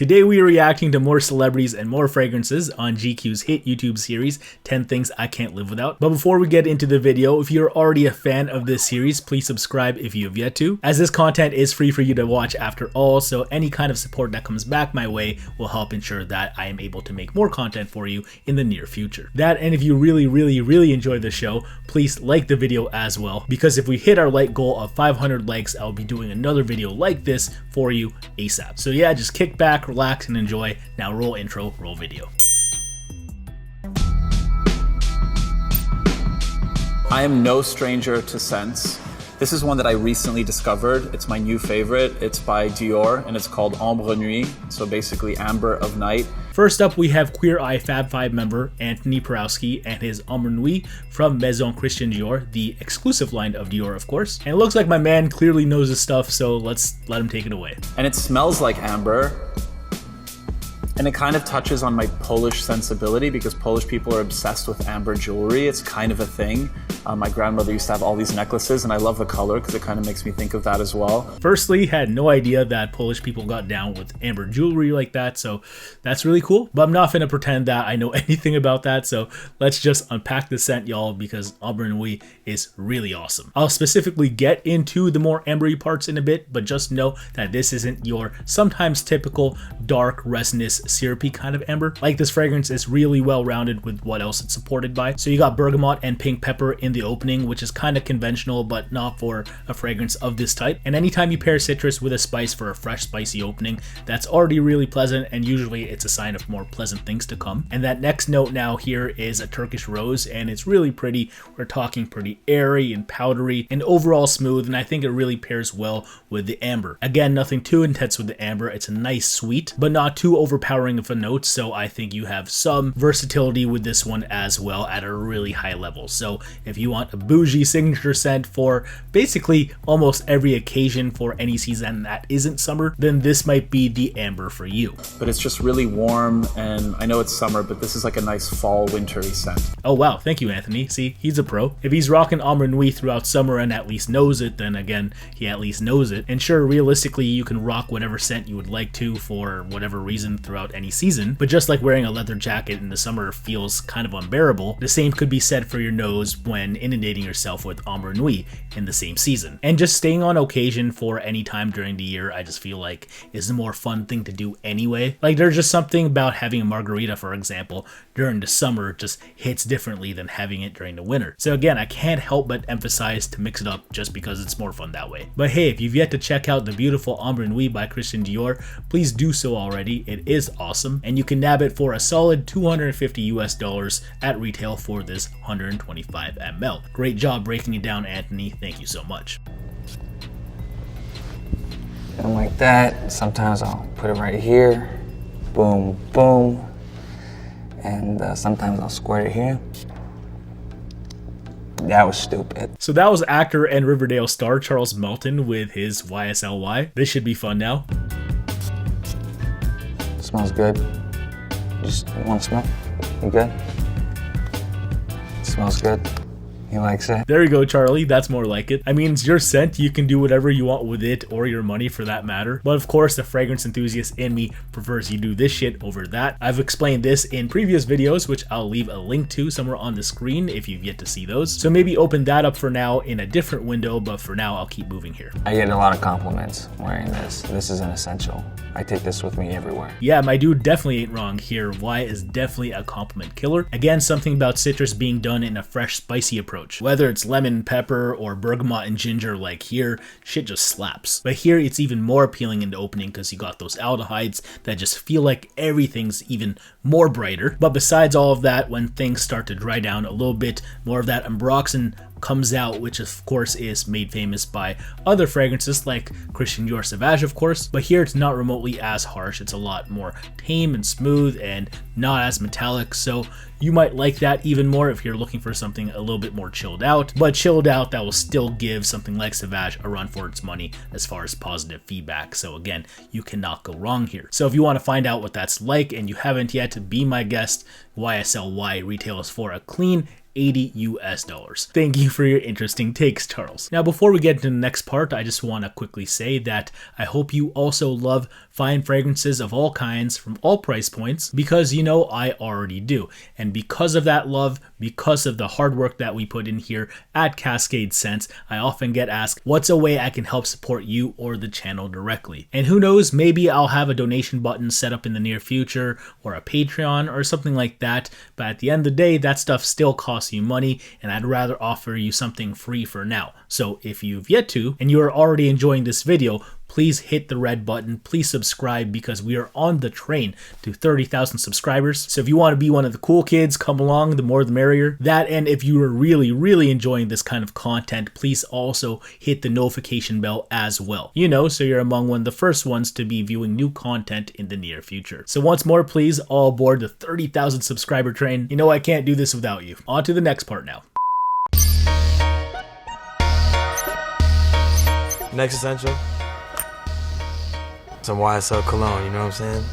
Today we are reacting to more celebrities and more fragrances on GQ's hit YouTube series, 10 Things I Can't Live Without. But before we get into the video, if you're already a fan of this series, please subscribe if you have yet to, as this content is free for you to watch after all, so any kind of support that comes back my way will help ensure that I am able to make more content for you in the near future. That, and if you really enjoy the show, please like the video as well, because if we hit our like goal of 500 likes, I'll be doing another video like this for you ASAP. So yeah, just kick back, relax, and enjoy. Now roll intro, roll video. I am no stranger to scents. This is one that I recently discovered. It's my new favorite. It's by Dior and it's called Ambre Nuit, so basically amber of night. First up, we have Queer Eye Fab 5 member Anthony Porowski and his Ambre Nuit from Maison Christian Dior, the exclusive line of Dior, of course. And it looks like my man clearly knows his stuff, so let's let him take it away. And it smells like amber. And it kind of touches on my Polish sensibility because Polish people are obsessed with amber jewelry. It's kind of a thing. My grandmother used to have all these necklaces and I love the color because it kind of makes me think of that as well. Firstly, had no idea that Polish people got down with amber jewelry like that, so that's really cool. But I'm not gonna pretend that I know anything about that, so let's just unpack the scent, y'all, because Ambre Nuit is really awesome. I'll specifically get into the more ambery parts in a bit, but just know that this isn't your sometimes typical dark, resinous, syrupy kind of amber. Like, this fragrance is really well rounded with what else it's supported by. So you got bergamot and pink pepper in the opening, which is kind of conventional but not for a fragrance of this type. And anytime you pair citrus with a spice for a fresh spicy opening, that's already really pleasant, and usually it's a sign of more pleasant things to come. And that next note now here is a Turkish rose, and it's really pretty. We're talking pretty airy and powdery and overall smooth, and I think it really pairs well with the amber. Again, nothing too intense with the amber. It's a nice sweet but not too overpowering of a note, so I think you have some versatility with this one as well at a really high level. So if you want a bougie signature scent for basically almost every occasion for any season that isn't summer, then this might be the amber for you. But it's just really warm, and I know it's summer, but this is like a nice fall wintry scent. Oh wow, thank you, Anthony. See, he's a pro. If he's rocking Ambre Nuit throughout summer and at least knows it, then again, he at least knows it. And sure, realistically, you can rock whatever scent you would like to for whatever reason throughout any season, but just like wearing a leather jacket in the summer feels kind of unbearable, the same could be said for your nose when inundating yourself with Ambre Nuit in the same season. And just staying on occasion for any time during the year, I just feel like is a more fun thing to do anyway. Like, there's just something about having a margarita, for example, during the summer just hits differently than having it during the winter. So again, I can't help but emphasize to mix it up just because it's more fun that way. But hey, if you've yet to check out the beautiful Ambre Nuit by Christian Dior, please do so already. It is awesome, and you can nab it for a solid $250 US at retail for this 125 ml. Great job breaking it down, Anthony. Thank you so much. And like that, sometimes I'll put it right here, boom, boom, and sometimes I'll squirt it here. That was stupid. So that was actor and Riverdale star Charles Melton with his YSLY. This should be fun now. Smells good. Just want to smell? You good? Smells good. He likes it. There you go, Charlie. That's more like it. I mean, it's your scent. You can do whatever you want with it, or your money for that matter. But of course, the fragrance enthusiast in me prefers you do this shit over that. I've explained this in previous videos, which I'll leave a link to somewhere on the screen if you've yet to see those. So maybe open that up for now in a different window, but for now, I'll keep moving here. I get a lot of compliments wearing this. This is an essential. I take this with me everywhere. Yeah, my dude definitely ain't wrong here. Y is definitely a compliment killer. Again, something about citrus being done in a fresh, spicy approach. Whether it's lemon, pepper, or bergamot and ginger like here, shit just slaps. But here it's even more appealing in the opening because you got those aldehydes that just feel like everything's even more brighter. But besides all of that, when things start to dry down a little bit, more of that ambroxan comes out, which of course is made famous by other fragrances like Christian Dior Sauvage, of course, but here it's not remotely as harsh. It's a lot more tame and smooth and not as metallic, so you might like that even more if you're looking for something a little bit more chilled out, but chilled out that will still give something like Sauvage a run for its money as far as positive feedback. So again, you cannot go wrong here. So if you want to find out what that's like and you haven't yet, be my guest. YSLY retails for a clean $80 US. Thank you for your interesting takes, Charles. Now, before we get into the next part, I just want to quickly say that I hope you also love fine fragrances of all kinds from all price points, because you know I already do. And because of that love, because of the hard work that we put in here at CascadeScents, I often get asked, what's a way I can help support you or the channel directly? And who knows, maybe I'll have a donation button set up in the near future, or a Patreon or something like that. But at the end of the day, that stuff still costs you money, and I'd rather offer you something free for now. So if you've yet to, and you are already enjoying this video, please hit the red button, please subscribe, because we are on the train to 30,000 subscribers. So if you want to be one of the cool kids, come along, the more the merrier. That, and if you are really enjoying this kind of content, please also hit the notification bell as well. You know, so you're among one of the first ones to be viewing new content in the near future. So once more, please, all aboard the 30,000 subscriber train. You know I can't do this without you. On to the next part now. Next essential, some YSL Cologne, you know what I'm saying?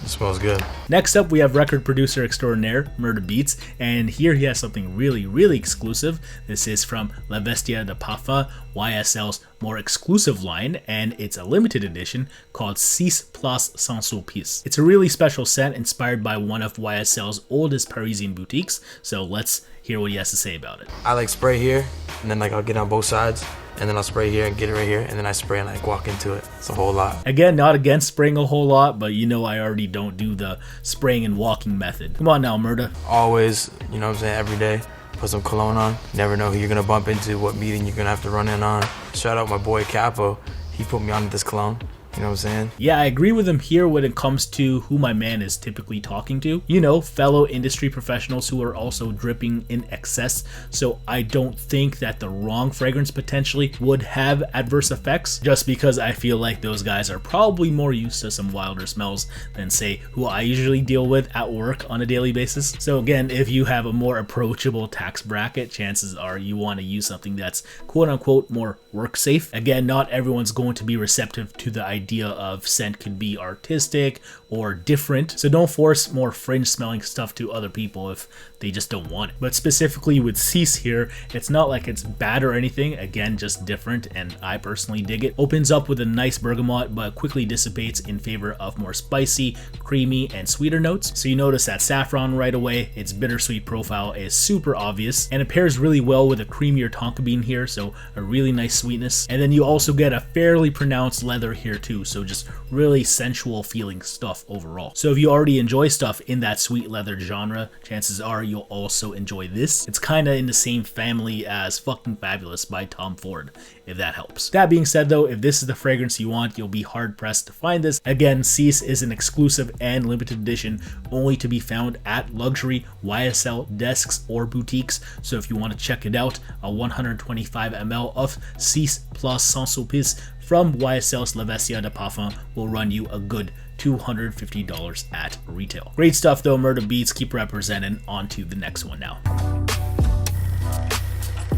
It smells good. Next up, we have record producer extraordinaire Murda Beatz, and here he has something really exclusive. This is from La Bestia de Parfum, YSL's more exclusive line, and it's a limited edition called 6 Plus Sans Sulpice. It's a really special scent inspired by one of YSL's oldest Parisian boutiques, so let's hear what he has to say about it. I like spray here, and then like I'll get on both sides, and then I'll spray here and get it right here, and then I spray and like walk into it. It's a whole lot. Again, not against spraying a whole lot, but you know I already don't do the spraying and walking method. Come on now, Murda. Always, you know what I'm saying, every day, put some cologne on. Never know who you're gonna bump into, what meeting you're gonna have to run in on. Shout out my boy Capo. He put me onto this cologne. You know what I'm saying? Yeah, I agree with him here when it comes to who my man is typically talking to. You know, fellow industry professionals who are also dripping in excess. So I don't think that the wrong fragrance potentially would have adverse effects, just because I feel like those guys are probably more used to some wilder smells than, say, who I usually deal with at work on a daily basis. So again, if you have a more approachable tax bracket, chances are you want to use something that's quote unquote more work safe. Again, not everyone's going to be receptive to the idea of scent could be artistic or different, so don't force more fringe smelling stuff to other people if they just don't want it. But specifically with 6 here, it's not like it's bad or anything, again, just different, and I personally dig it. Opens up with a nice bergamot, but quickly dissipates in favor of more spicy, creamy, and sweeter notes. So you notice that saffron right away. Its bittersweet profile is super obvious, and it pairs really well with a creamier tonka bean here, so a really nice sweetness. And then you also get a fairly pronounced leather here too, so just really sensual feeling stuff overall. So if you already enjoy stuff in that sweet leather genre, chances are you'll also enjoy this. It's kind of in the same family as Fucking Fabulous by Tom Ford, if that helps. That being said though, if this is the fragrance you want, you'll be hard pressed to find this. Again, 6 is an exclusive and limited edition, only to be found at luxury YSL desks or boutiques. So if you want to check it out, a 125 ml of 6 Plus Sans Sulpice from YSL's La Bestia de Parfum will run you a good $250 at retail. Great stuff though, Murda Beatz. Keep representing. On to the next one now.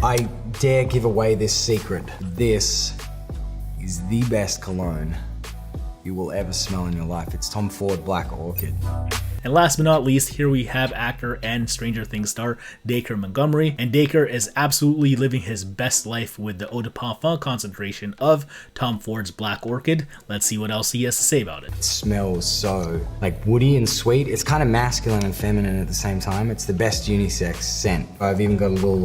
I dare give away this secret. This is the best cologne you will ever smell in your life. It's Tom Ford Black Orchid. And last but not least, here we have actor and Stranger Things star Dacre Montgomery. And Dacre is absolutely living his best life with the eau de parfum concentration of Tom Ford's Black Orchid. Let's see what else he has to say about it. It smells so like woody and sweet. It's kind of masculine and feminine at the same time. It's the best unisex scent. I've even got a little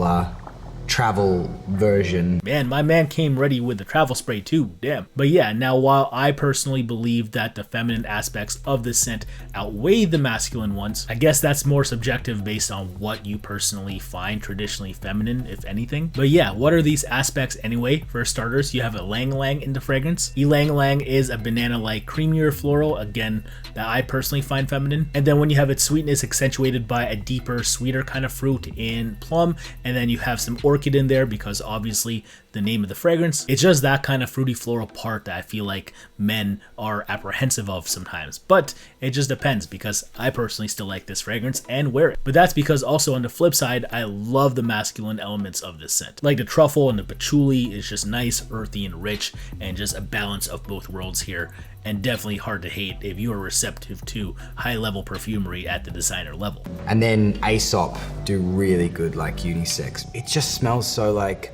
travel version. Man, my man came ready with the travel spray too, damn. But yeah, now while I personally believe that the feminine aspects of this scent outweigh the masculine ones, I guess that's more subjective based on what you personally find traditionally feminine, if anything. But yeah, what are these aspects anyway? For starters, you have a Lang Lang in the fragrance. Ylang Lang is a banana-like creamier floral, again, that I personally find feminine. And then when you have its sweetness accentuated by a deeper, sweeter kind of fruit in plum, and then you have some orchid in there because obviously the name of the fragrance. It's just that kind of fruity floral part that I feel like men are apprehensive of sometimes, but it just depends because I personally still like this fragrance and wear it. But that's because also on the flip side, I love the masculine elements of this scent. Like the truffle and the patchouli is just nice, earthy and rich, and just a balance of both worlds here, and definitely hard to hate if you are receptive to high level perfumery at the designer level. And then Aesop do really good like unisex. It just smells so like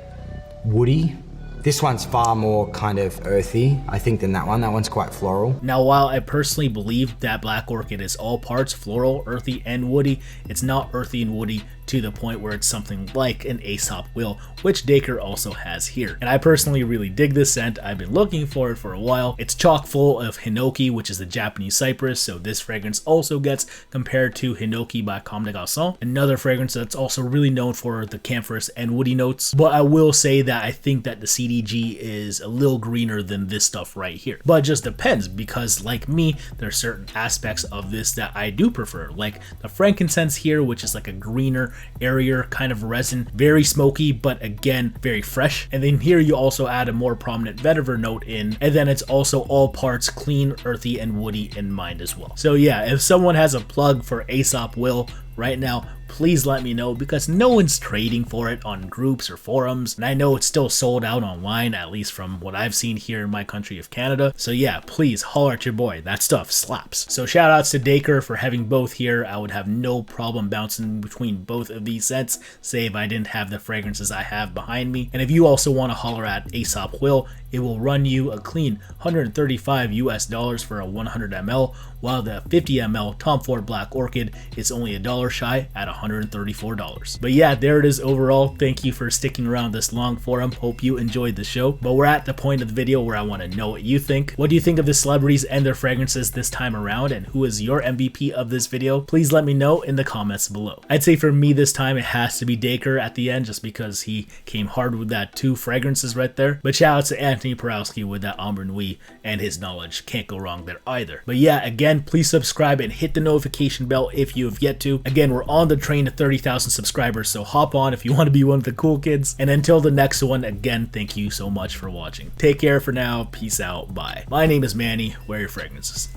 woody. This one's far more kind of earthy, I think, than that one. That one's quite floral. Now, while I personally believe that Black Orchid is all parts floral, earthy, and woody, it's not earthy and woody to the point where it's something like an Aesop will, which Dacre also has here. And I personally really dig this scent. I've been looking for it for a while. It's chock full of Hinoki, which is the Japanese cypress, so this fragrance also gets compared to Hinoki by Comme des Garçons, another fragrance that's also really known for the camphorous and woody notes. But I will say that I think that the CDG is a little greener than this stuff right here. But it just depends, because like me, there are certain aspects of this that I do prefer, like the frankincense here, which is like a greener, airier kind of resin, very smoky, but again, very fresh. And then here you also add a more prominent vetiver note in, and then it's also all parts clean, earthy, and woody in mind as well. So yeah, if someone has a plug for Aesop Will right now, please let me know, because no one's trading for it on groups or forums, and I know it's still sold out online, at least from what I've seen here in my country of Canada. So yeah, please holler at your boy, that stuff slaps. So shout outs to Dacre for having both here. I would have no problem bouncing between both of these scents, say if I didn't have the fragrances I have behind me. And if you also want to holler at Aesop Will, it will run you a clean $135 US for a 100 ml, while the 50 ml Tom Ford Black Orchid is only $1 shy at $134. But yeah, there it is overall. Thank you for sticking around this long forum. Hope you enjoyed the show. But we're at the point of the video where I want to know what you think. What do you think of the celebrities and their fragrances this time around, and who is your MVP of this video? Please let me know in the comments below. I'd say for me this time it has to be Dacre at the end, just because he came hard with that 2 fragrances right there. But shout out to Anthony Porowski with that Ambre Nuit and his knowledge. Can't go wrong there either. But yeah, again, please subscribe and hit the notification bell if you have yet to. Again, we're on the train to 30,000 subscribers, so hop on if you want to be one of the cool kids. And until the next one, again, thank you so much for watching. Take care for now. Peace out. Bye. My name is Manny. Wear your fragrances.